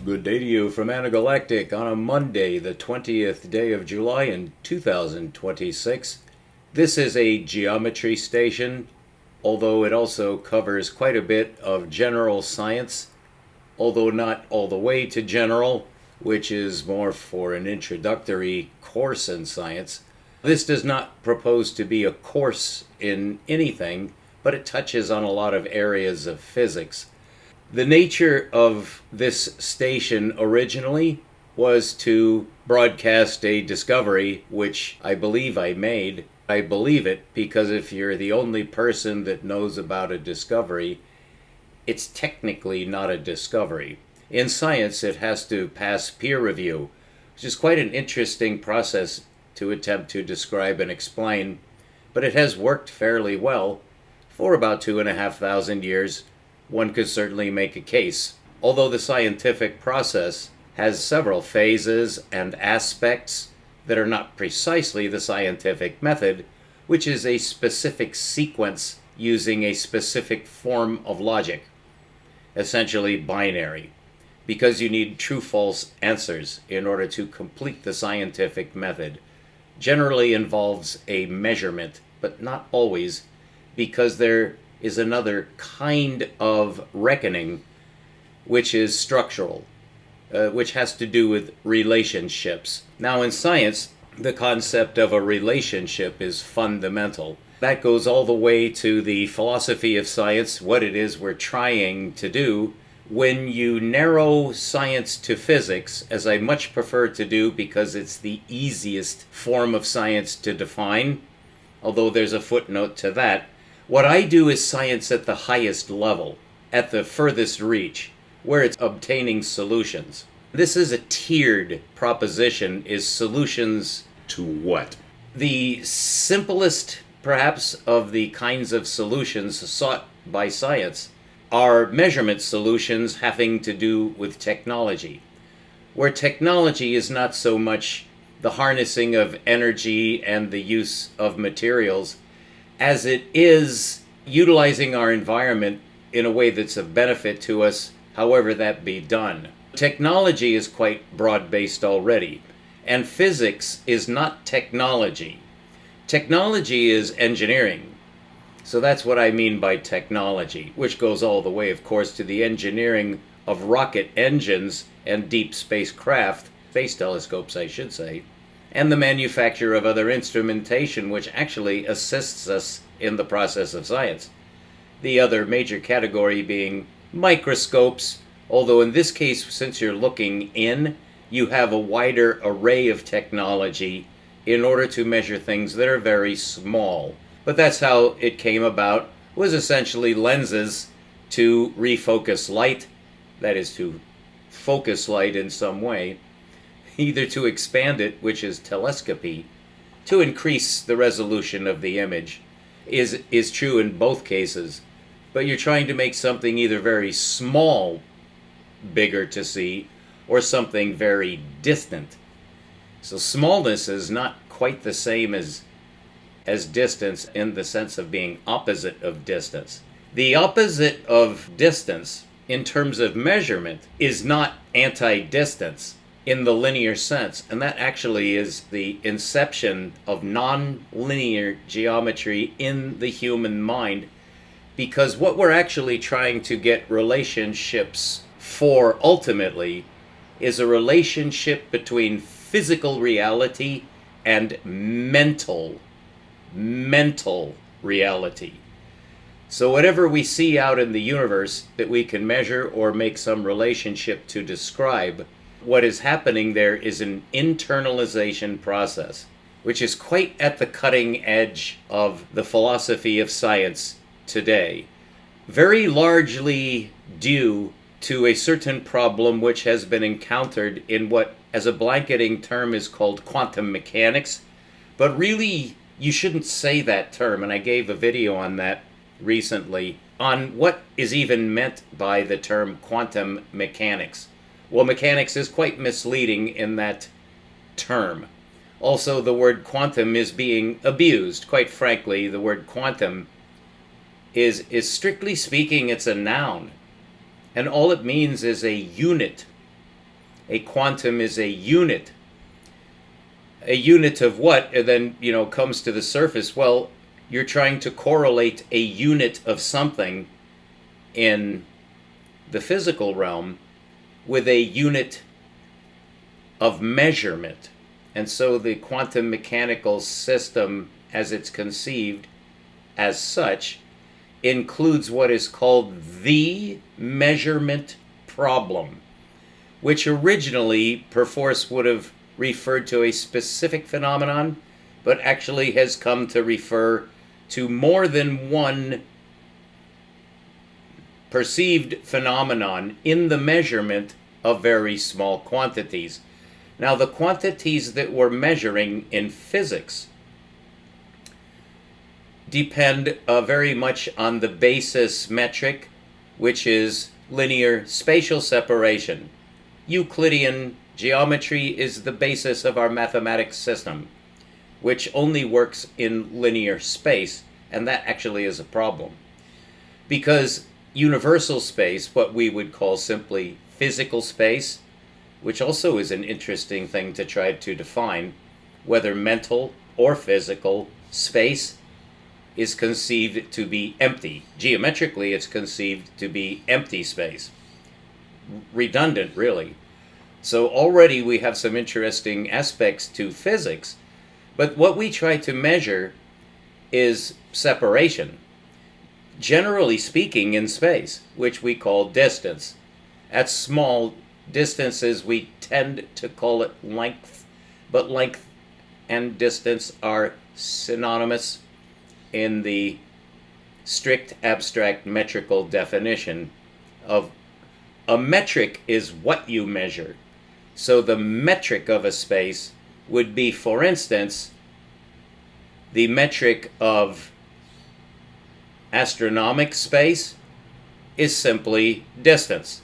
Good day to you from Anagalactic on a Monday, the 20th day of July in 2026. This is a geometry station, although it also covers quite a bit of general science, although not all the way to general, which is more for an introductory course in science. This does not propose to be a course in anything, but it touches on a lot of areas of physics. The nature of this station originally was to broadcast a discovery, which I believe I made. I believe it because if you're the only person that knows about a discovery, it's technically not a discovery. In science, it has to pass peer review, which is quite an interesting process to attempt to describe and explain, but it has worked fairly well for about 2,500 years. One could certainly make a case. Although the scientific process has several phases and aspects that are not precisely the scientific method, which is a specific sequence using a specific form of logic, essentially binary, because you need true-false answers in order to complete the scientific method. Generally involves a measurement, but not always, because there is another kind of reckoning, which is structural, which has to do with relationships. Now, in science, the concept of a relationship is fundamental. That goes all the way to the philosophy of science, what it is we're trying to do. When you narrow science to physics, as I much prefer to do because it's the easiest form of science to define, although there's a footnote to that, what I do is science at the highest level, at the furthest reach, where it's obtaining solutions. This is a tiered proposition, is solutions to what? The simplest, perhaps, of the kinds of solutions sought by science are measurement solutions having to do with technology, where technology is not so much the harnessing of energy and the use of materials as it is utilizing our environment in a way that's of benefit to us, however that be done. Technology is quite broad-based already, and physics is not technology. Technology is engineering. So that's what I mean by technology, which goes all the way, of course, to the engineering of rocket engines and deep spacecraft, space telescopes, I should say, and the manufacture of other instrumentation which actually assists us in the process of science. The other major category being microscopes, although in this case, since you're looking in, you have a wider array of technology in order to measure things that are very small. But that's how it came about, was essentially lenses to refocus light, that is to focus light in some way, either to expand it, which is telescopy, to increase the resolution of the image, is true in both cases. But you're trying to make something either very small, bigger to see, or something very distant. So smallness is not quite the same as distance in the sense of being opposite of distance. The opposite of distance, in terms of measurement, is not anti-distance in the linear sense, and that actually is the inception of non-linear geometry in the human mind, because what we're actually trying to get relationships for ultimately is a relationship between physical reality and mental reality. So whatever we see out in the universe that we can measure or make some relationship to describe, what is happening there is an internalization process, which is quite at the cutting edge of the philosophy of science today, very largely due to a certain problem which has been encountered in what, as a blanketing term, is called quantum mechanics. But really, you shouldn't say that term, and I gave a video on that recently, on what is even meant by the term quantum mechanics. Well, mechanics is quite misleading in that term. Also, the word quantum is being abused. Quite frankly, the word quantum is strictly speaking, it's a noun. And all it means is a unit A quantum is a unit. A unit of what? And then, comes to the surface. Well, you're trying to correlate a unit of something in the physical realm with a unit of measurement. And so the quantum mechanical system, as it's conceived as such, includes what is called the measurement problem, which originally perforce would have referred to a specific phenomenon, but actually has come to refer to more than one perceived phenomenon in the measurement of very small quantities. Now, the quantities that we're measuring in physics depend very much on the basis metric, which is linear spatial separation. Euclidean geometry is the basis of our mathematics system, which only works in linear space, and that actually is a problem. Because universal space, what we would call simply physical space, which also is an interesting thing to try to define, whether mental or physical space is conceived to be empty. Geometrically, it's conceived to be empty space. Redundant, really. So already we have some interesting aspects to physics, but what we try to measure is separation. Generally speaking, in space, which we call distance. At small distances, we tend to call it length, but length and distance are synonymous in the strict abstract metrical definition of a metric is what you measure. So the metric of a space would be, for instance, the metric of astronomic space is simply distance.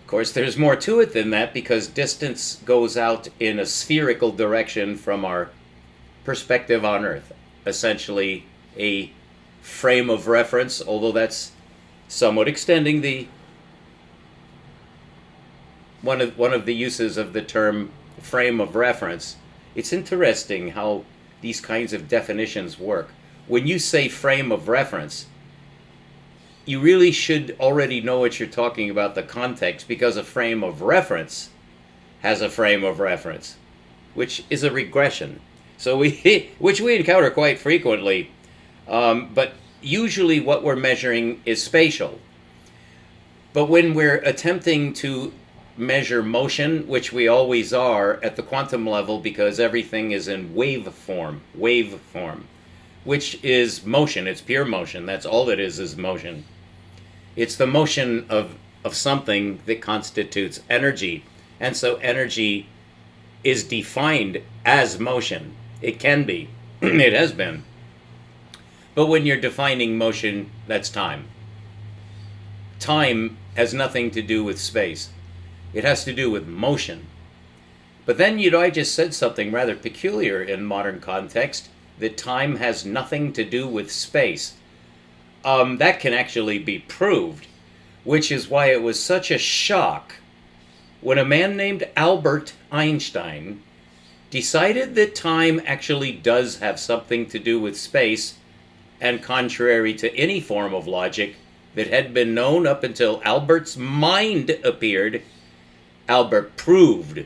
Of course, there's more to it than that, because distance goes out in a spherical direction from our perspective on Earth. Essentially a frame of reference, although that's somewhat extending the one of the uses of the term frame of reference. It's interesting how these kinds of definitions work. When you say frame of reference, you really should already know what you're talking about, the context, because a frame of reference has a frame of reference, which is a regression. So which we encounter quite frequently, but usually what we're measuring is spatial. But when we're attempting to measure motion, which we always are at the quantum level, because everything is in wave form, which is motion. It's pure motion. That's all it is motion. It's the motion of something that constitutes energy. And so energy is defined as motion. It can be. It has been. But when you're defining motion, that's time. Time has nothing to do with space. It has to do with motion. But then, I just said something rather peculiar in modern context, that time has nothing to do with space. That can actually be proved, which is why it was such a shock when a man named Albert Einstein decided that time actually does have something to do with space, and contrary to any form of logic that had been known up until Albert's mind appeared, Albert proved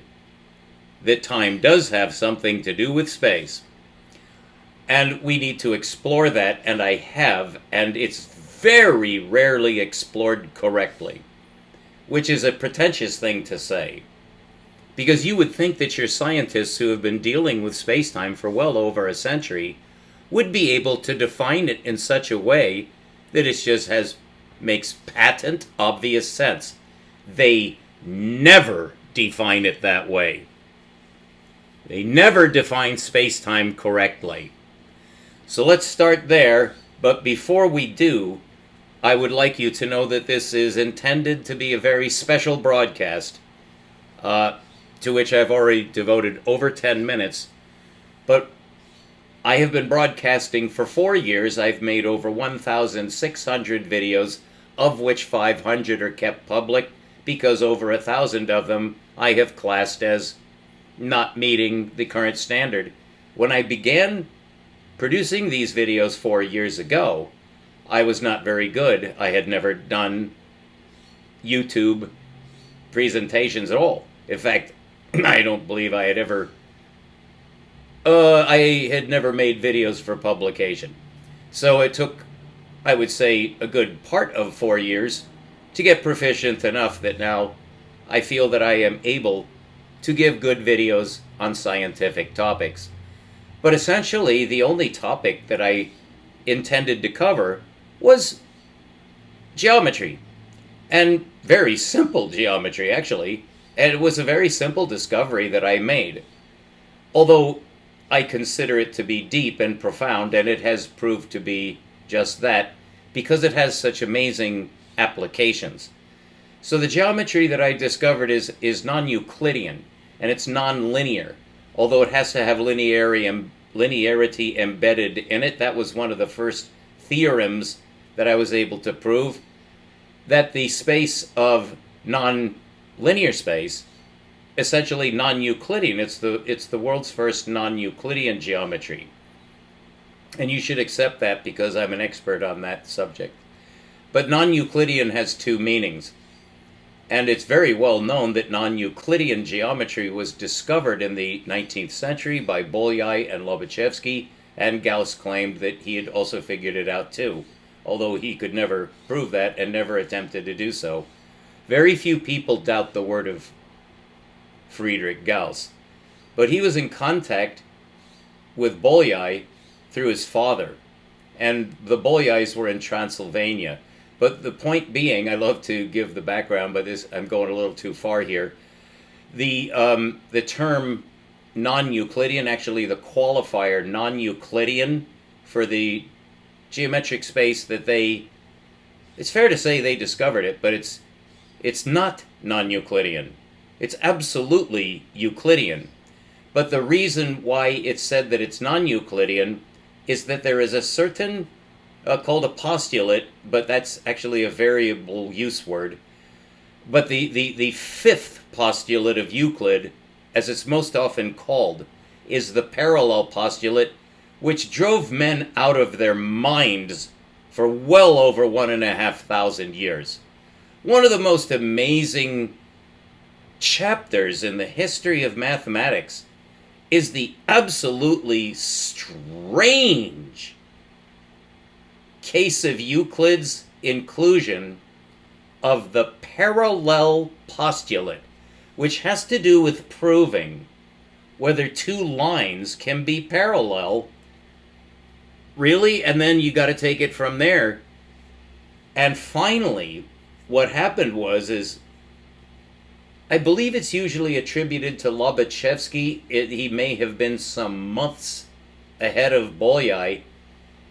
that time does have something to do with space. And we need to explore that, and I have, and it's very rarely explored correctly, which is a pretentious thing to say. Because you would think that your scientists who have been dealing with space-time for well over a century would be able to define it in such a way that it just makes patent, obvious sense. They never define it that way. They never define space-time correctly. So let's start there, but before we do, I would like you to know that this is intended to be a very special broadcast, to which I've already devoted over 10 minutes, but I have been broadcasting for 4 years. I've made over 1,600 videos, of which 500 are kept public, because over 1,000 of them I have classed as not meeting the current standard. When I began producing these videos 4 years ago, I was not very good. I had never done YouTube presentations at all. In fact, I don't believe I had ever I had never made videos for publication. So it took, I would say, a good part of 4 years to get proficient enough that now I feel that I am able to give good videos on scientific topics. But essentially, the only topic that I intended to cover was geometry. And very simple geometry, actually. And it was a very simple discovery that I made. Although I consider it to be deep and profound, and it has proved to be just that, because it has such amazing applications. So the geometry that I discovered is non-Euclidean, and it's non-linear, although it has to have linearity embedded in it. That was one of the first theorems that I was able to prove, that the space of non-linear space, essentially non-Euclidean, it's the world's first non-Euclidean geometry. And you should accept that because I'm an expert on that subject. But non-Euclidean has two meanings. And it's very well known that non-Euclidean geometry was discovered in the 19th century by Bolyai and Lobachevsky, and Gauss claimed that he had also figured it out too, although he could never prove that and never attempted to do so. Very few people doubt the word of Friedrich Gauss, but he was in contact with Bolyai through his father, and the Bolyais were in Transylvania. But the point being, I love to give the background, but I'm going a little too far here. The term non-Euclidean, actually the qualifier non-Euclidean for the geometric space that it's fair to say they discovered it, but it's not non-Euclidean. It's absolutely Euclidean. But the reason why it's said that it's non-Euclidean is that there is a certain called a postulate, but that's actually a variable use word. But the fifth postulate of Euclid, as it's most often called, is the parallel postulate, which drove men out of their minds for well over 1,500 years. One of the most amazing chapters in the history of mathematics is the absolutely strange case of Euclid's inclusion of the parallel postulate, which has to do with proving whether two lines can be parallel, really, and then you got to take it from there. And finally, what happened is I believe it's usually attributed to Lobachevsky. He may have been some months ahead of Bolyai,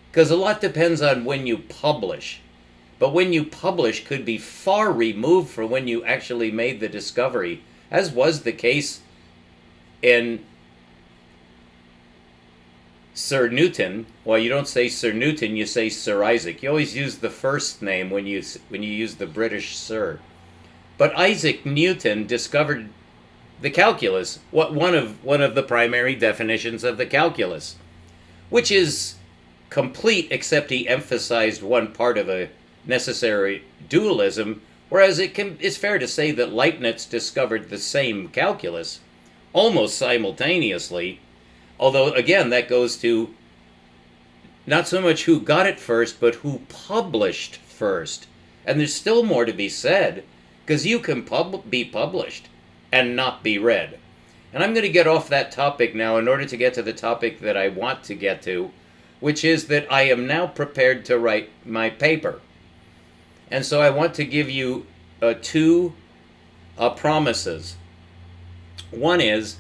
because a lot depends on when you publish. But when you publish could be far removed from when you actually made the discovery, as was the case in Sir Newton. Well, you don't say Sir Newton, you say Sir Isaac. You always use the first name when you use the British Sir. But Isaac Newton discovered the calculus, one of the primary definitions of the calculus, which is complete, except he emphasized one part of a necessary dualism, whereas it's fair to say that Leibniz discovered the same calculus almost simultaneously, although again that goes to not so much who got it first, but who published first. And there's still more to be said, because you can be published and not be read. And I'm going to get off that topic now in order to get to the topic that I want to get to, which is that I am now prepared to write my paper. And so I want to give you two promises. One is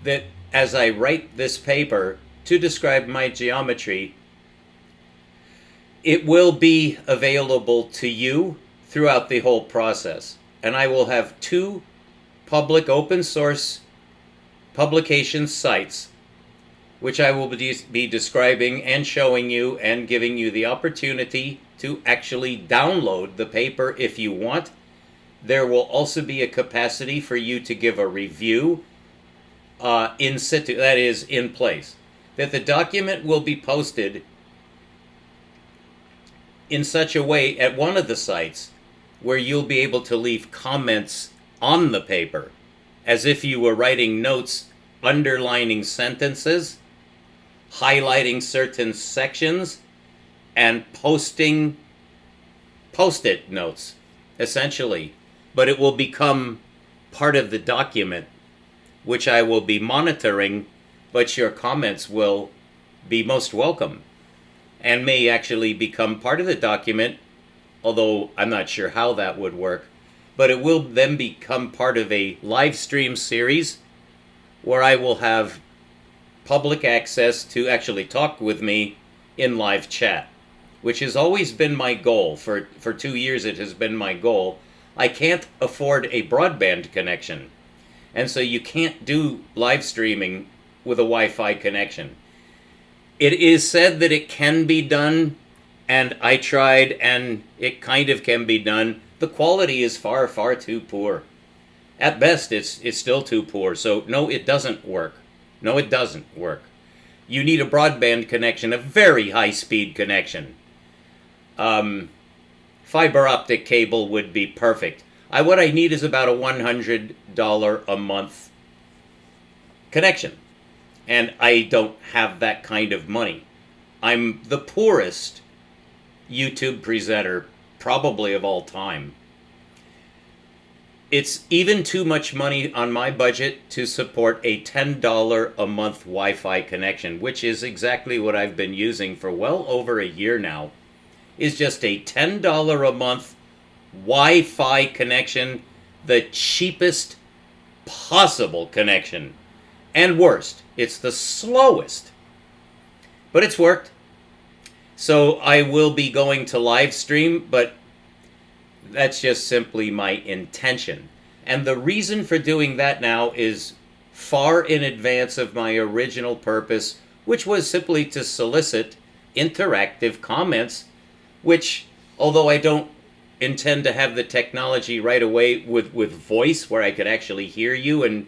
that as I write this paper to describe my geometry, it will be available to you throughout the whole process. And I will have two public open source publication sites, which I will be describing and showing you and giving you the opportunity to actually download the paper if you want. There will also be a capacity for you to give a review in situ, that is, in place. That the document will be posted in such a way at one of the sites where you'll be able to leave comments on the paper, as if you were writing notes, underlining sentences, highlighting certain sections, and posting post-it notes, essentially. But it will become part of the document, which I will be monitoring, but your comments will be most welcome and may actually become part of the document, although I'm not sure how that would work. But it will then become part of a live stream series where I will have public access to actually talk with me in live chat, which has always been my goal. For 2 years it has been my goal. I can't afford a broadband connection, and so you can't do live streaming with a Wi-Fi connection. It is said that it can be done, and I tried, and it kind of can be done. The quality is far, far too poor. At best, it's still too poor. So no, it doesn't work. No, it doesn't work. You need a broadband connection, a very high-speed connection. Fiber optic cable would be perfect. What I need is about a $100 a month connection. And I don't have that kind of money. I'm the poorest YouTube presenter probably of all time. It's even too much money on my budget to support a $10 a month Wi-Fi connection, which is exactly what I've been using for well over a year now. Is just a $10 a month Wi-Fi connection, the cheapest possible connection. And worst, it's the slowest. But it's worked. So I will be going to live stream, but that's just simply my intention. And the reason for doing that now is far in advance of my original purpose, which was simply to solicit interactive comments, which, although I don't intend to have the technology right away with voice where I could actually hear you and,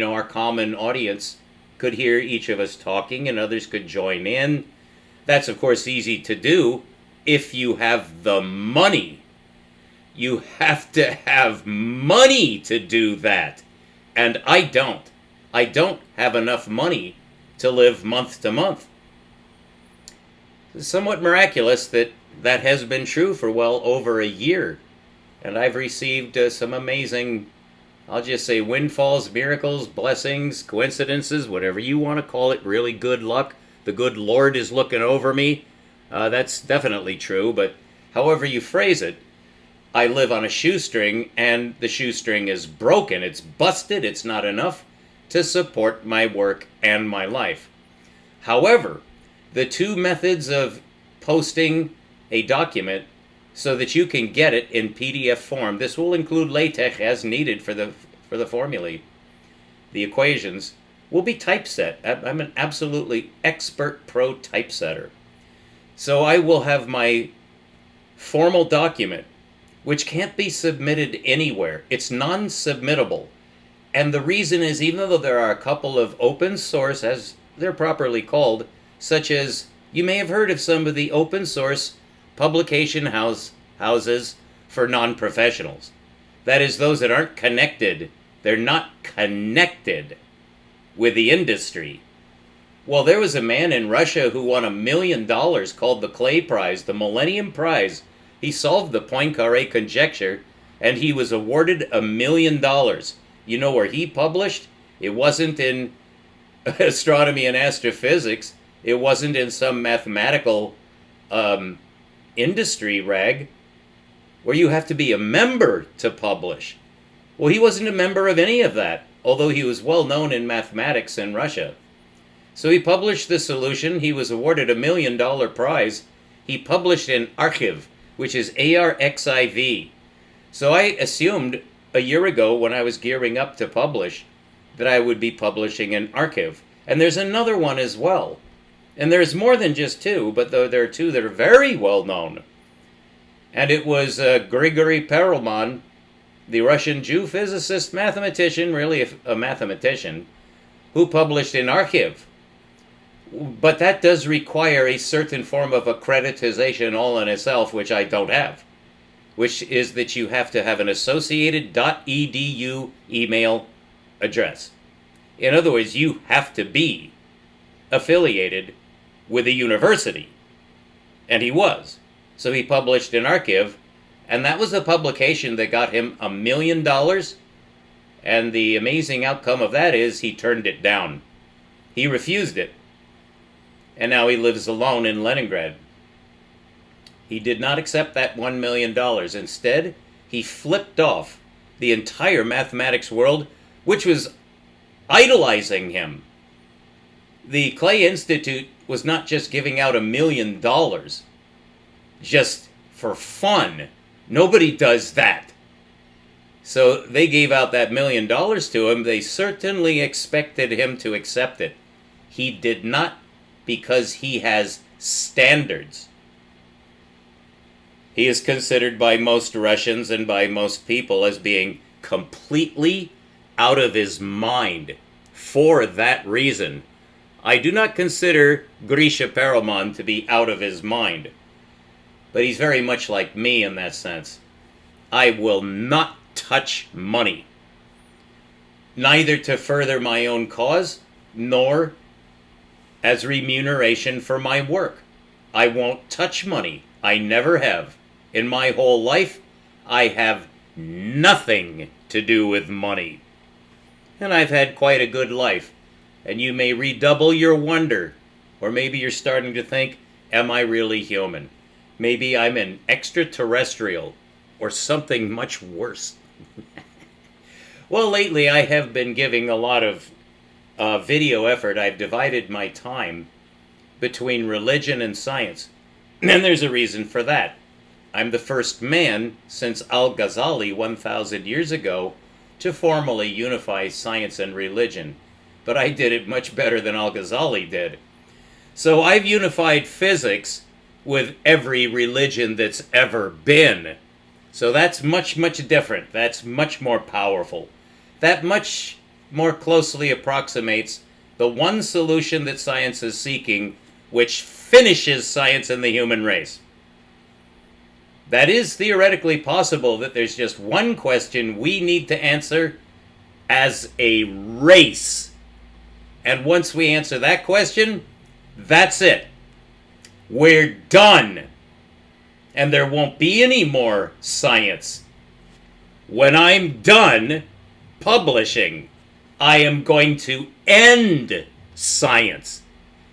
our common audience could hear each of us talking and others could join in. That's, of course, easy to do if you have the money. You have to have money to do that. And I don't. I don't have enough money to live month to month. It's somewhat miraculous that has been true for well over a year. And I've received some amazing, I'll just say, windfalls, miracles, blessings, coincidences, whatever you want to call it, really good luck. The good Lord is looking over me. That's definitely true, but however you phrase it, I live on a shoestring, and the shoestring is broken. It's busted. It's not enough to support my work and my life. However, the two methods of posting a document so that you can get it in PDF form, this will include LaTeX as needed for the formulae, the equations, will be typeset. I'm an absolutely expert pro typesetter. So I will have my formal document, which can't be submitted anywhere. It's non-submittable. And the reason is, even though there are a couple of open source, as they're properly called, such as, you may have heard of some of the open source publication houses for non-professionals. That is, those that aren't connected. They're not connected with the industry. Well, there was a man in Russia who won $1 million called the Clay Prize, the Millennium Prize. He solved the Poincaré conjecture, and he was awarded $1 million. You know where he published? It wasn't in astronomy and astrophysics. It wasn't in some mathematical industry rag where you have to be a member to publish. Well, he wasn't a member of any of that, although he was well known in mathematics in Russia. So he published the solution. He was awarded $1 million prize. He published in Archiv, which is ARXIV. So I assumed a year ago, when I was gearing up to publish, that I would be publishing in Archiv. And there's another one as well. And there's more than just two, but there are two that are very well known. And it was Grigory Perelman the Russian Jew physicist mathematician, really a mathematician, who published in Archive. But that does require a certain form of accreditization all in itself, which I don't have, which is that you have to have an associated.edu email address. In other words, you have to be affiliated with a university. And he was. So he published in Archive, and that was the publication that got him $1 million. And the amazing outcome of that is he turned it down. He refused it. And now he lives alone in Leningrad. He did not accept that $1 million. Instead, he flipped off the entire mathematics world, which was idolizing him. The Clay Institute was not just giving out $1 million just for fun. Nobody does that. So they gave out that $1 million to him. They certainly expected him to accept it. He did not, because he has standards. He is considered by most Russians and by most people as being completely out of his mind. For that reason, I do not consider Grisha Perelman to be out of his mind. But he's very much like me in that sense. I will not touch money. Neither to further my own cause, nor as remuneration for my work. I won't touch money. I never have. In my whole life, I have nothing to do with money. And I've had quite a good life. And you may redouble your wonder. Or maybe you're starting to think, am I really human? Maybe I'm an extraterrestrial. Or something much worse. Well, lately I have been giving a lot of video effort. I've divided my time between religion and science. And there's a reason for that. I'm the first man since Al-Ghazali 1,000 years ago to formally unify science and religion. But I did it much better than Al-Ghazali did. So I've unified physics with every religion that's ever been. So that's much, much different. That's much more powerful. That much more closely approximates the one solution that science is seeking, which finishes science and the human race. That is theoretically possible, that there's just one question we need to answer as a race. And once we answer that question, that's it. We're done. And there won't be any more science. When I'm done publishing, I am going to end science.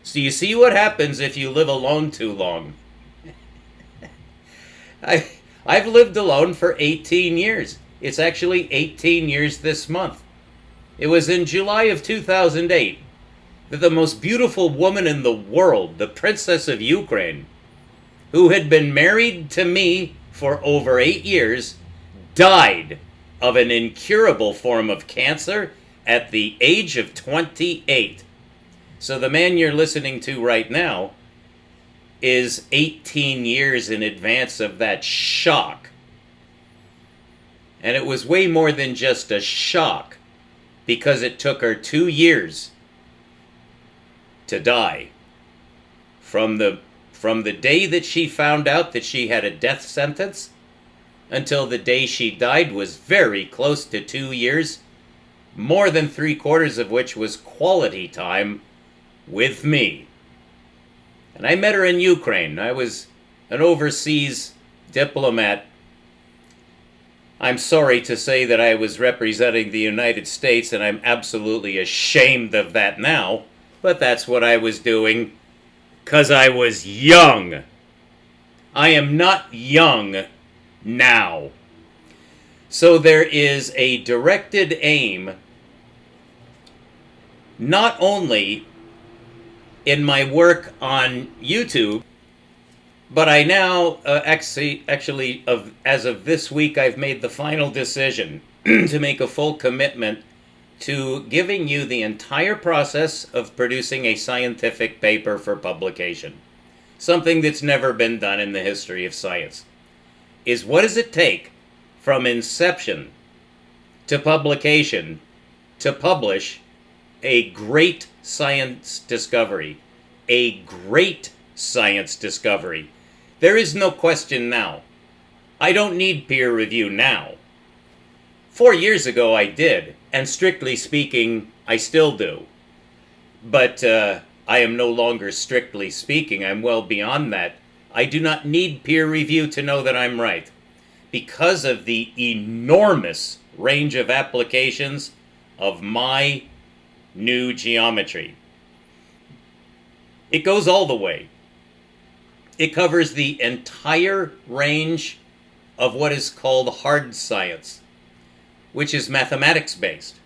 So you see what happens if you live alone too long. I've lived alone for 18 years. It's actually 18 years this month. It was in July of 2008 that the most beautiful woman in the world, the Princess of Ukraine, who had been married to me for over 8 years, died of an incurable form of cancer at the age of 28. So the man you're listening to right now is 18 years in advance of that shock. And it was way more than just a shock, because it took her 2 years to die. From the day that she found out that she had a death sentence until the day she died was very close to 2 years, more than 3/4 of which was quality time with me. And I met her in Ukraine. I was an overseas diplomat. I'm sorry to say that I was representing the United States, and I'm absolutely ashamed of that now, but that's what I was doing, 'cause I was young. I am not young now. So there is a directed aim, not only in my work on YouTube, but I now as of this week, I've made the final decision to make a full commitment to giving you the entire process of producing a scientific paper for publication. Something that's never been done in the history of science. Is what does it take from inception to publication to publish a great science discovery. A great science discovery. There is no question now. I don't need peer review now. 4 years ago I did, and strictly speaking, I still do. But I am no longer strictly speaking. I'm well beyond that. I do not need peer review to know that I'm right, because of the enormous range of applications of my new geometry. It goes all the way. It covers the entire range of what is called hard science, which is mathematics-based.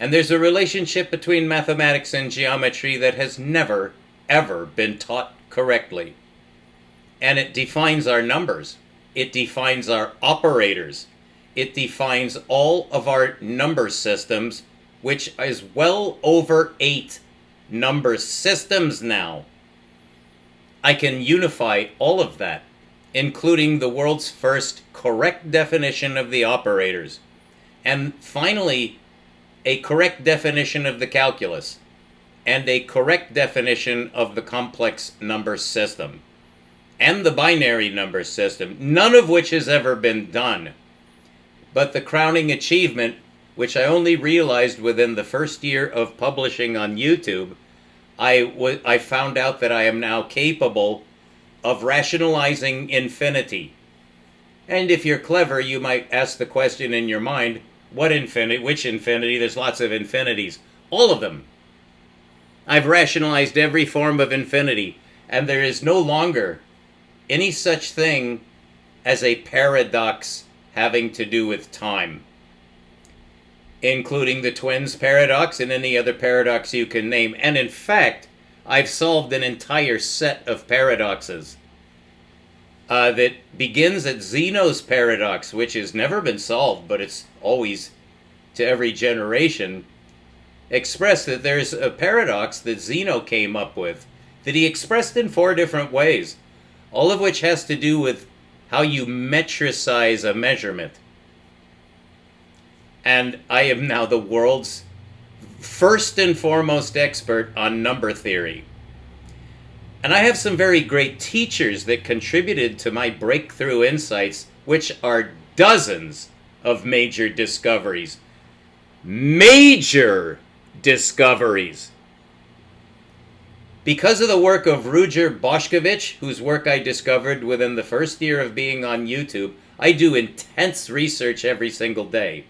And there's a relationship between mathematics and geometry that has never, ever been taught correctly. And it defines our numbers. It defines our operators. It defines all of our number systems, which is well over 8 number systems now. I can unify all of that, including the world's first correct definition of the operators, and finally, a correct definition of the calculus, and a correct definition of the complex number system, and the binary number system, none of which has ever been done. But the crowning achievement, which I only realized within the first year of publishing on YouTube, I found out that I am now capable of rationalizing infinity. And if you're clever, you might ask the question in your mind, what infinity? Which infinity? There's lots of infinities. All of them. I've rationalized every form of infinity, and there is no longer any such thing as a paradox having to do with time, including the twins paradox and any other paradox you can name. And in fact, I've solved an entire set of paradoxes that begins at Zeno's paradox, which has never been solved, but it's always, to every generation, expressed that there's a paradox that Zeno came up with that he expressed in 4 different ways, all of which has to do with how you metricize a measurement. And I am now the world's first and foremost expert on number theory. And I have some very great teachers that contributed to my breakthrough insights, which are dozens of major discoveries. Major discoveries. Because of the work of Ruđer Bošković, whose work I discovered within the first year of being on YouTube, I do intense research every single day.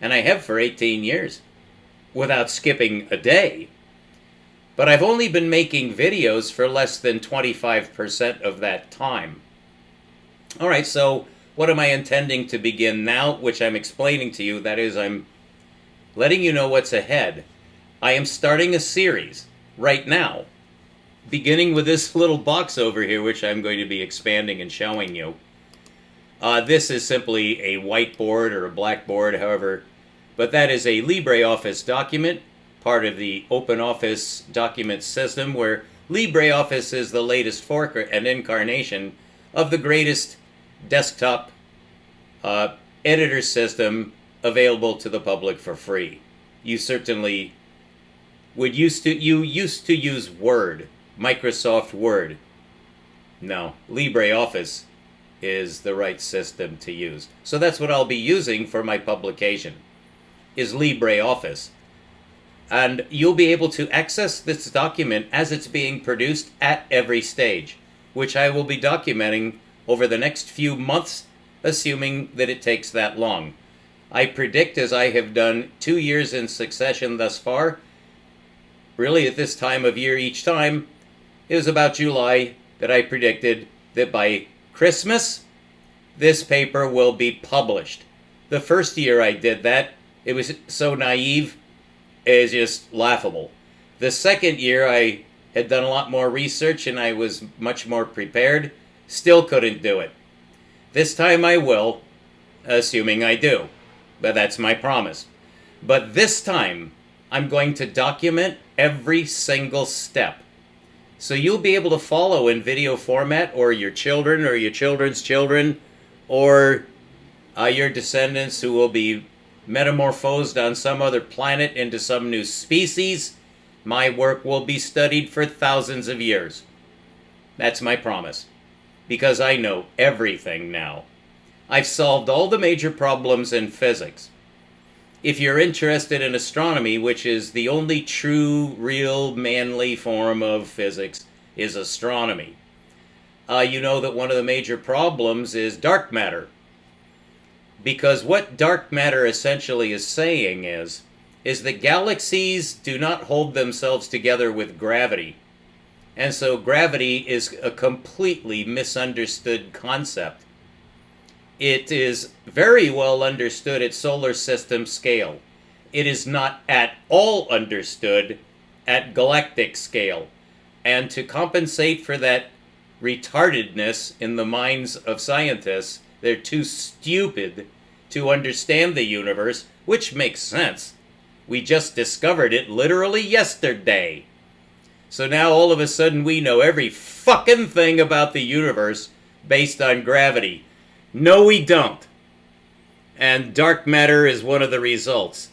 And I have for 18 years, without skipping a day. But I've only been making videos for less than 25% of that time. All right, so what am I intending to begin now, which I'm explaining to you? That is, I'm letting you know what's ahead. I am starting a series right now, beginning with this little box over here, which I'm going to be expanding and showing you. This is simply a whiteboard or a blackboard, however, but that is a LibreOffice document, part of the OpenOffice document system, where LibreOffice is the latest fork and incarnation of the greatest desktop editor system available to the public for free. You certainly used to use Word, Microsoft Word. No, LibreOffice is the right system to use. So that's what I'll be using for my publication, is LibreOffice. And you'll be able to access this document as it's being produced at every stage, which I will be documenting over the next few months, assuming that it takes that long. I predict, as I have done 2 years in succession thus far, really at this time of year each time, it was about July that I predicted that by Christmas, this paper will be published. The first year I did that, it was so naive, it's just laughable. The second year I had done a lot more research and I was much more prepared, still couldn't do it. This time I will, assuming I do, but that's my promise. But this time, I'm going to document every single step. So you'll be able to follow in video format, or your children or your children's children, or your descendants who will be metamorphosed on some other planet into some new species, my work will be studied for thousands of years. That's my promise. Because I know everything now. I've solved all the major problems in physics. If you're interested in astronomy, which is the only true, real, manly form of physics, is astronomy. You know that one of the major problems is dark matter. Because what dark matter essentially is saying is that galaxies do not hold themselves together with gravity. And so gravity is a completely misunderstood concept. It is very well understood at solar system scale. It is not at all understood at galactic scale. And to compensate for that retardedness in the minds of scientists, they're too stupid to understand the universe, which makes sense. We just discovered it literally yesterday. So now all of a sudden we know every fucking thing about the universe based on gravity. No, we don't. And dark matter is one of the results.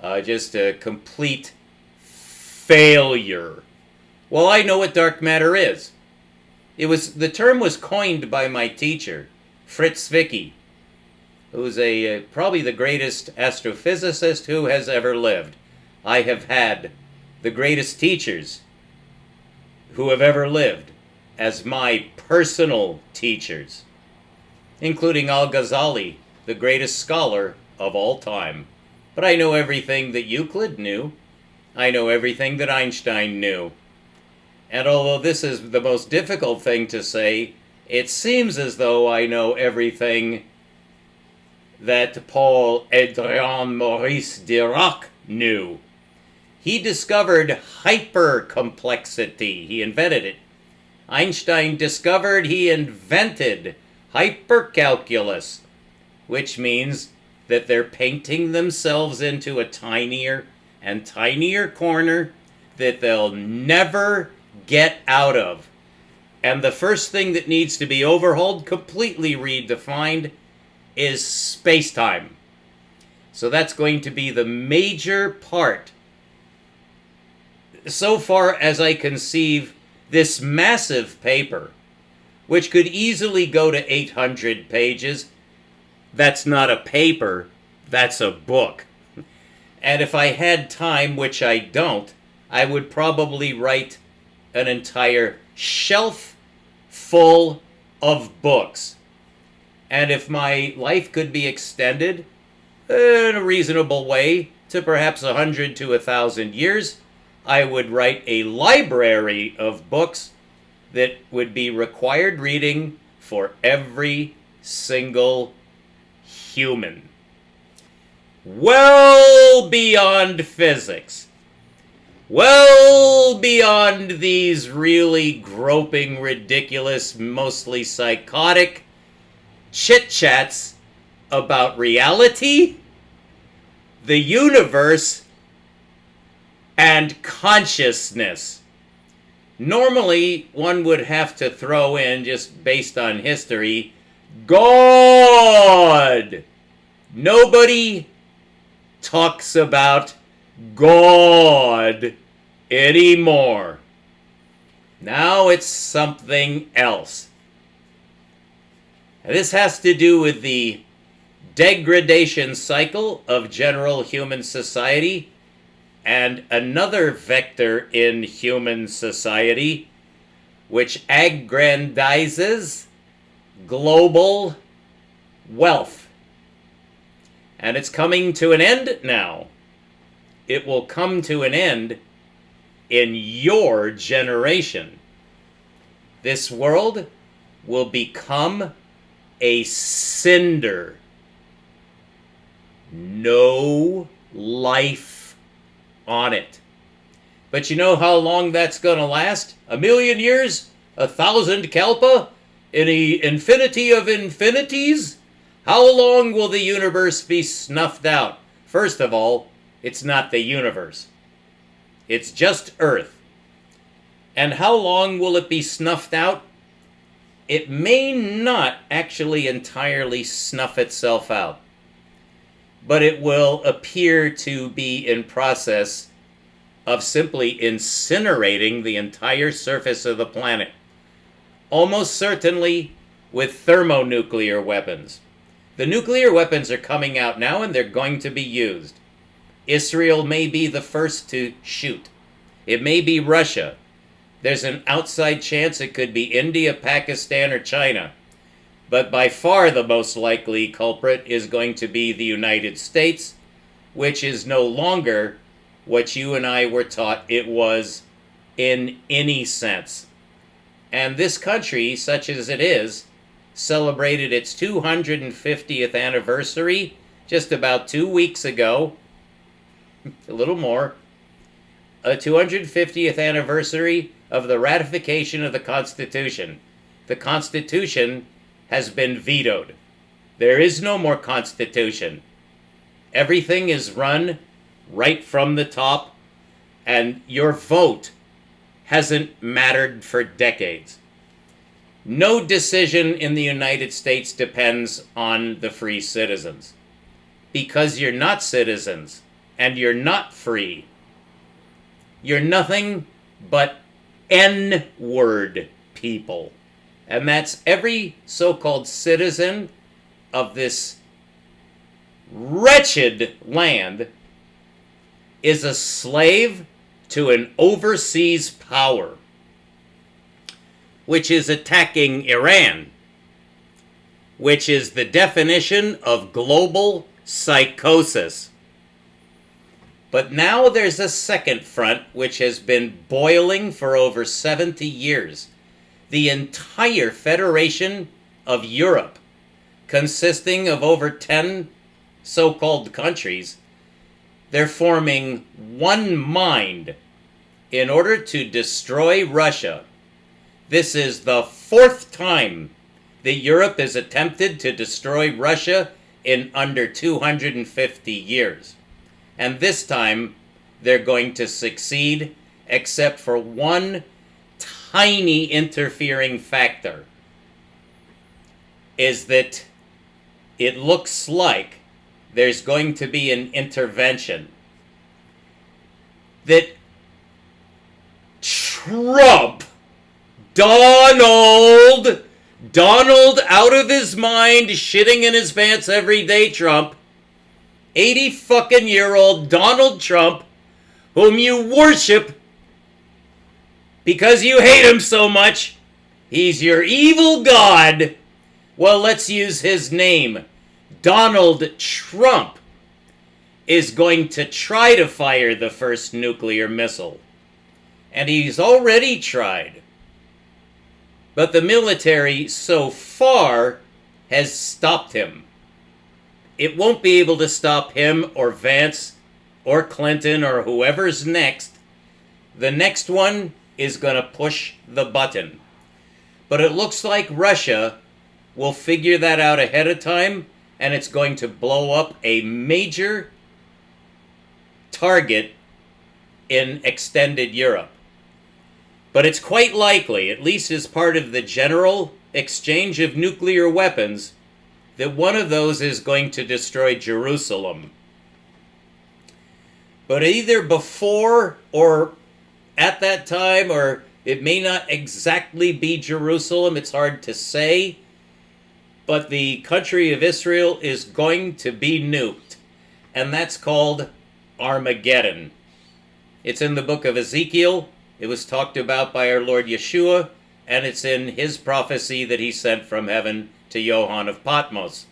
Just a complete failure. Well, I know what dark matter is. The term was coined by my teacher, Fritz Zwicky, who's probably the greatest astrophysicist who has ever lived. I have had the greatest teachers who have ever lived as my personal teachers, including Al-Ghazali, the greatest scholar of all time. But I know everything that Euclid knew. I know everything that Einstein knew. And although this is the most difficult thing to say, it seems as though I know everything that Paul-Édouard Maurice Dirac knew. He discovered hypercomplexity. He invented it. Einstein discovered, he invented hypercalculus, which means that they're painting themselves into a tinier and tinier corner that they'll never get out of. And the first thing that needs to be overhauled, completely redefined, is space-time. So that's going to be the major part. So far as I conceive, this massive paper, which could easily go to 800 pages, that's not a paper, that's a book. And if I had time, which I don't, I would probably write an entire shelf full of books. And if my life could be extended in a reasonable way to perhaps 100 to 1,000 years, I would write a library of books that would be required reading for every single human. Well beyond physics. Well beyond these really groping, ridiculous, mostly psychotic chit-chats about reality, the universe, and consciousness. Normally, one would have to throw in, just based on history, God. Nobody talks about God anymore. Now it's something else. This has to do with the degradation cycle of general human society and another vector in human society which aggrandizes global wealth. And it's coming to an end now. It will come to an end in your generation. This world will become a cinder. No life on it. But you know how long that's going to last? 1,000,000 years? 1,000 kalpa? In the infinity of infinities? How long will the universe be snuffed out? First of all, it's not the universe. It's just Earth. And how long will it be snuffed out? It may not actually entirely snuff itself out. but it will appear to be in process of simply incinerating the entire surface of the planet. Almost certainly with thermonuclear weapons. The nuclear weapons are coming out now and they're going to be used. Israel may be the first to shoot. It may be Russia. There's an outside chance it could be India, Pakistan, or China. But by far the most likely culprit is going to be the United States, which is no longer what you and I were taught it was in any sense. And this country, such as it is, celebrated its 250th anniversary just about 2 weeks ago, a little more, a 250th anniversary of the ratification of the Constitution. The Constitution has been vetoed. There is no more Constitution. Everything is run right from the top, and your vote hasn't mattered for decades. No decision in the United States depends on the free citizens. Because you're not citizens, and you're not free. You're nothing but N-word people. And that's every so-called citizen of this wretched land is a slave to an overseas power, which is attacking Iran, which is the definition of global psychosis. But now there's a second front which has been boiling for over 70 years. The entire Federation of Europe, consisting of over 10 so-called countries, they're forming one mind in order to destroy Russia. This is the fourth time that Europe has attempted to destroy Russia in under 250 years. And this time, they're going to succeed, except for one tiny interfering factor, is that it looks like there's going to be an intervention that Trump, Donald out of his mind, shitting in his pants every day, Trump, 80-fucking-year-old Donald Trump, whom you worship because you hate him so much. He's your evil god. Well, let's use his name. Donald Trump is going to try to fire the first nuclear missile. And he's already tried. But the military so far has stopped him. It won't be able to stop him or Vance or Clinton or whoever's next. The next one is going to push the button. But it looks like Russia will figure that out ahead of time, and it's going to blow up a major target in extended Europe. But it's quite likely, at least as part of the general exchange of nuclear weapons, that one of those is going to destroy Jerusalem. But either before or at that time, or it may not exactly be Jerusalem, it's hard to say, but the country of Israel is going to be nuked, and that's called Armageddon. It's in the book of Ezekiel. It was talked about by our Lord Yeshua, and it's in his prophecy that he sent from heaven to Johann of Patmos.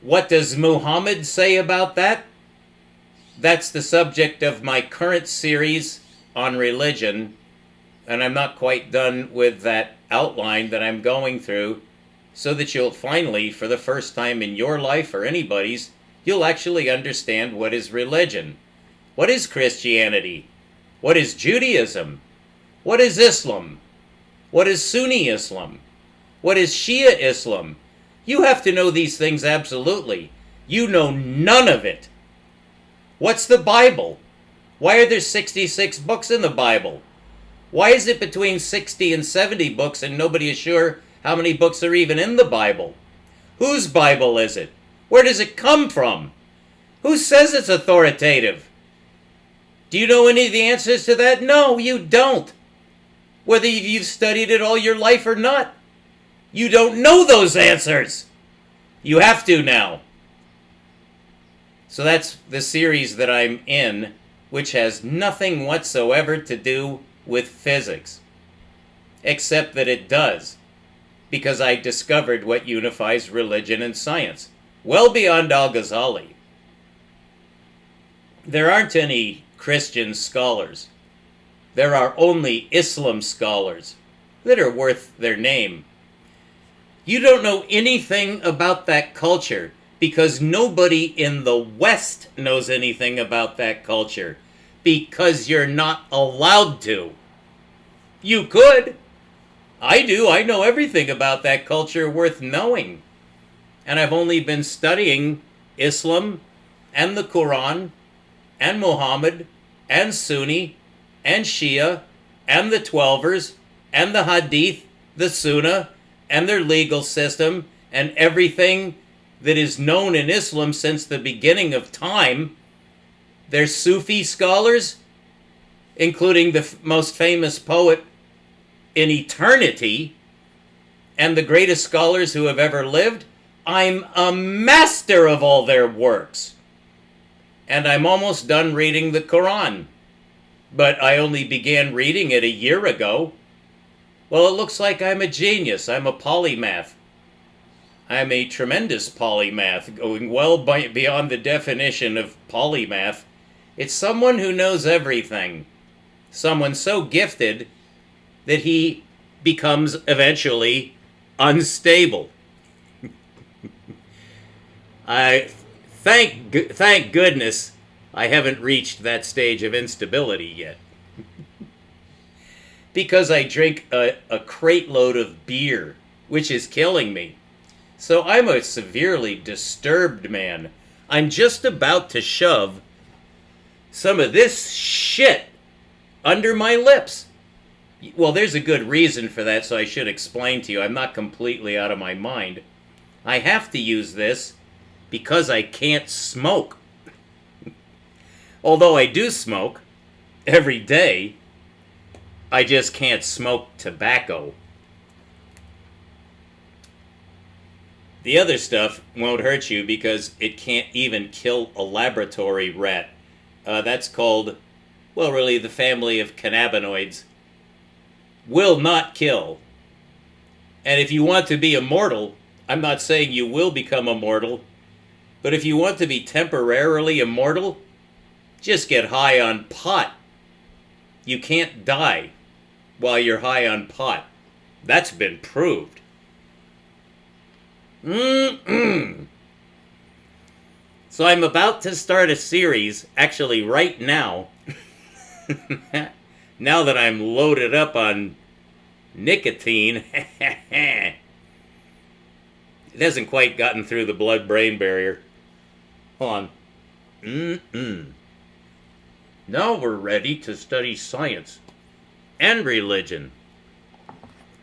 What does Muhammad say about that? That's the subject of my current series on religion, and I'm not quite done with that outline that I'm going through, so that you'll finally, for the first time in your life or anybody's, you'll actually understand what is religion. What is Christianity? What is Judaism? What is Islam? What is Sunni Islam? What is Shia Islam? You have to know these things absolutely. You know none of it. What's the Bible? Why are there 66 books in the Bible? Why is it between 60 and 70 books and nobody is sure how many books are even in the Bible? Whose Bible is it? Where does it come from? Who says it's authoritative? Do you know any of the answers to that? No, you don't. Whether you've studied it all your life or not, you don't know those answers. You have to now. So that's the series that I'm in, which has nothing whatsoever to do with physics. Except that it does, because I discovered what unifies religion and science, well beyond Al-Ghazali. There aren't any Christian scholars. There are only Islam scholars that are worth their name. You don't know anything about that culture because nobody in the West knows anything about that culture because you're not allowed to. You could. I do. I know everything about that culture worth knowing. And I've only been studying Islam and the Quran and Muhammad and Sunni and Shia and the Twelvers and the Hadith, the Sunnah, and their legal system and everything that is known in Islam since the beginning of time. They're Sufi scholars, including the most famous poet in eternity and the greatest scholars who have ever lived. I'm a master of all their works. And I'm almost done reading the Quran. But I only began reading it a year ago. Well, it looks like I'm a genius. I'm a polymath. I'm a tremendous polymath, going well beyond the definition of polymath. It's someone who knows everything. Someone so gifted that he becomes eventually unstable. I thank goodness I haven't reached that stage of instability yet. Because I drink a crate load of beer, which is killing me. So I'm a severely disturbed man. I'm just about to shove some of this shit under my lips. Well, there's a good reason for that, so I should explain to you. I'm not completely out of my mind. I have to use this because I can't smoke. Although I do smoke every day, I just can't smoke tobacco. The other stuff won't hurt you because it can't even kill a laboratory rat. That's called, well, really the family of cannabinoids. Will not kill. And if you want to be immortal, I'm not saying you will become immortal, but if you want to be temporarily immortal, just get high on pot. You can't die while you're high on pot. That's been proved. So I'm about to start a series, actually right now, now that I'm loaded up on nicotine. It hasn't quite gotten through the blood-brain barrier. Hold on. Now we're ready to study science and religion.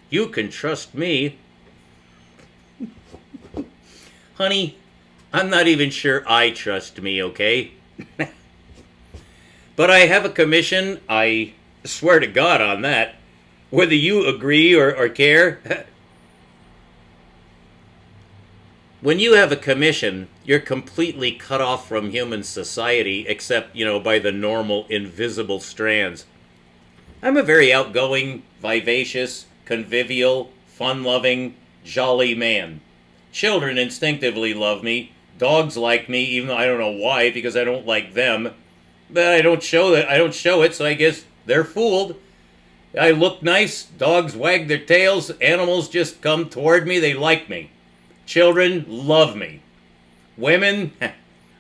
You can trust me. Honey, I'm not even sure I trust me, okay? But I have a commission, I swear to God on that. Whether you agree or care. When you have a commission, you're completely cut off from human society, except, by the normal invisible strands. I'm a very outgoing, vivacious, convivial, fun-loving, jolly man. Children instinctively love me. Dogs like me, even though I don't know why, because I don't like them. But I don't show it, so I guess they're fooled. I look nice, dogs wag their tails, animals just come toward me, they like me. Children love me. Women,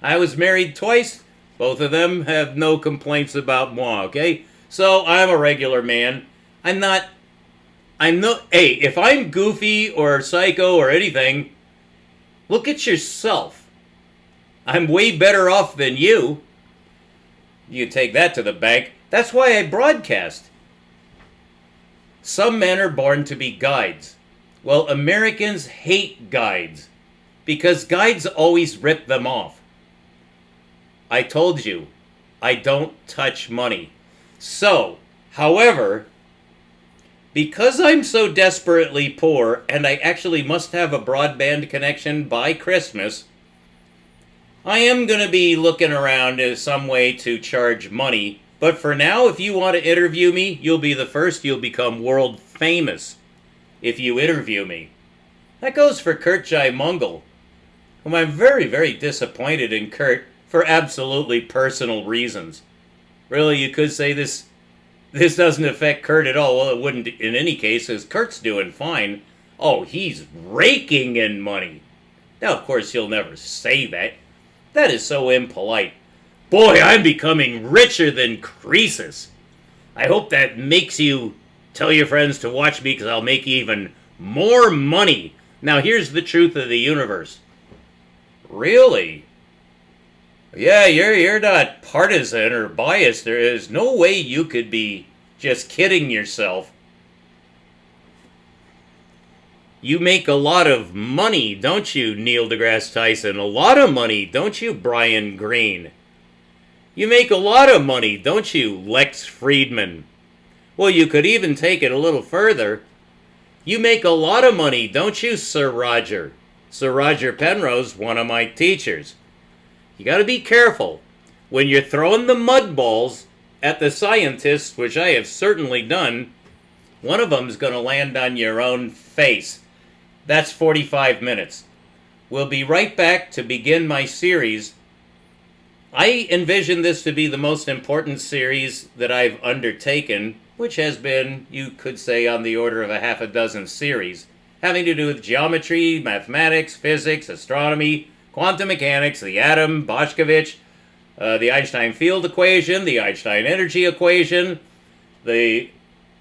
I was married twice, both of them have no complaints about moi, okay? So I'm a regular man. Hey, if I'm goofy or psycho or anything, look at yourself. I'm way better off than you. You take that to the bank. That's why I broadcast. Some men are born to be guides. Well, Americans hate guides. because guides always rip them off. I told you, I don't touch money. So, however, because I'm so desperately poor and I actually must have a broadband connection by Christmas, I am going to be looking around as some way to charge money. But for now, if you want to interview me, you'll be the first. You'll become world famous if you interview me. That goes for Kurt Jai Mungle, whom I'm very, very disappointed in Kurt for absolutely personal reasons. Really, you could say this doesn't affect Kurt at all. Well, it wouldn't in any case, as Kurt's doing fine. Oh, he's raking in money. Now, of course, you'll never say that. That is so impolite. Boy, I'm becoming richer than Croesus. I hope that makes you tell your friends to watch me, because I'll make even more money. Now, here's the truth of the universe. Really? Yeah, you're not partisan or biased. There is no way you could be just kidding yourself. You make a lot of money, don't you, Neil deGrasse Tyson? A lot of money, don't you, Brian Greene? You make a lot of money, don't you, Lex Friedman? Well, you could even take it a little further. You make a lot of money, don't you, Sir Roger? Sir Roger Penrose, one of my teachers. You got to be careful when you're throwing the mud balls at the scientists, which I have certainly done. One of them's going to land on your own face. That's 45 minutes. We'll be right back to begin my series. I envision this to be the most important series that I've undertaken, which has been, you could say, on the order of a half a dozen series, having to do with geometry, mathematics, physics, astronomy, quantum mechanics, the atom, Boschkovich, the Einstein field equation, the Einstein energy equation, the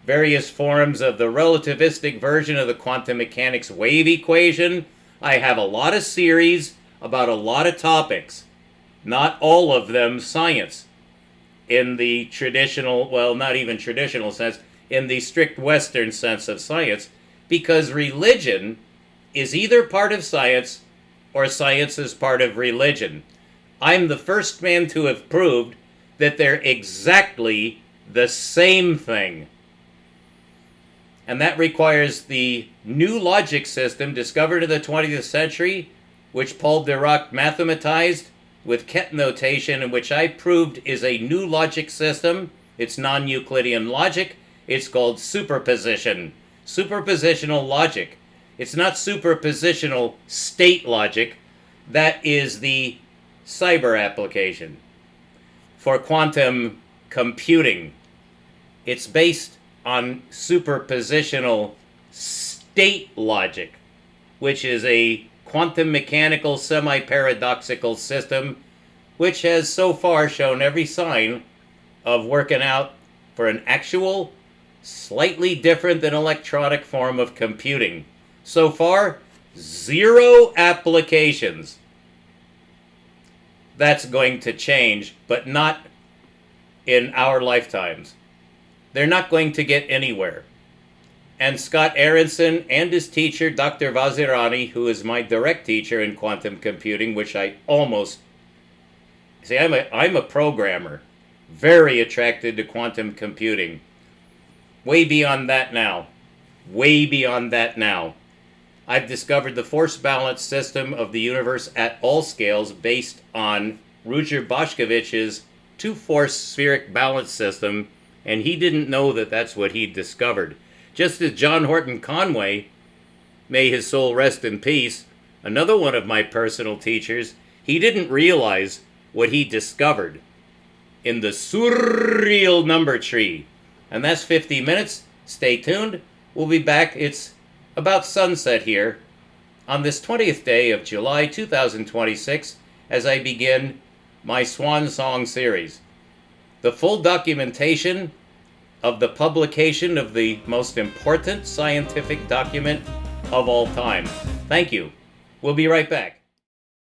various forms of the relativistic version of the quantum mechanics wave equation. I have a lot of series about a lot of topics, not all of them science in the traditional, well, not even traditional sense, in the strict Western sense of science, because religion is either part of science or science is part of religion. I'm the first man to have proved that they're exactly the same thing. And that requires the new logic system discovered in the 20th century, which Paul Dirac mathematized with Ket notation, and which I proved is a new logic system. It's non-Euclidean logic. It's called superposition. Superpositional logic. It's not superpositional state logic. That is the cyber application for quantum computing. It's based on superpositional state logic, which is a quantum mechanical semi-paradoxical system which has so far shown every sign of working out for an actual, slightly different than electronic form of computing. So far, 0 applications. That's going to change, but not in our lifetimes. They're not going to get anywhere. And Scott Aronson and his teacher, Dr. Vazirani, who is my direct teacher in quantum computing, which I almost... See, I'm a programmer, very attracted to quantum computing. Way beyond that now. Way beyond that now. I've discovered the force balance system of the universe at all scales based on Ruger Boschkovich's two-force spheric balance system, and he didn't know that that's what he discovered. Just as John Horton Conway, may his soul rest in peace, another one of my personal teachers, he didn't realize what he discovered in the surreal number tree. And that's 50 minutes. Stay tuned. We'll be back. It's about sunset here on this 20th day of July 2026 as I begin my Swan Song series. The full documentation of the publication of the most important scientific document of all time. Thank you. We'll be right back.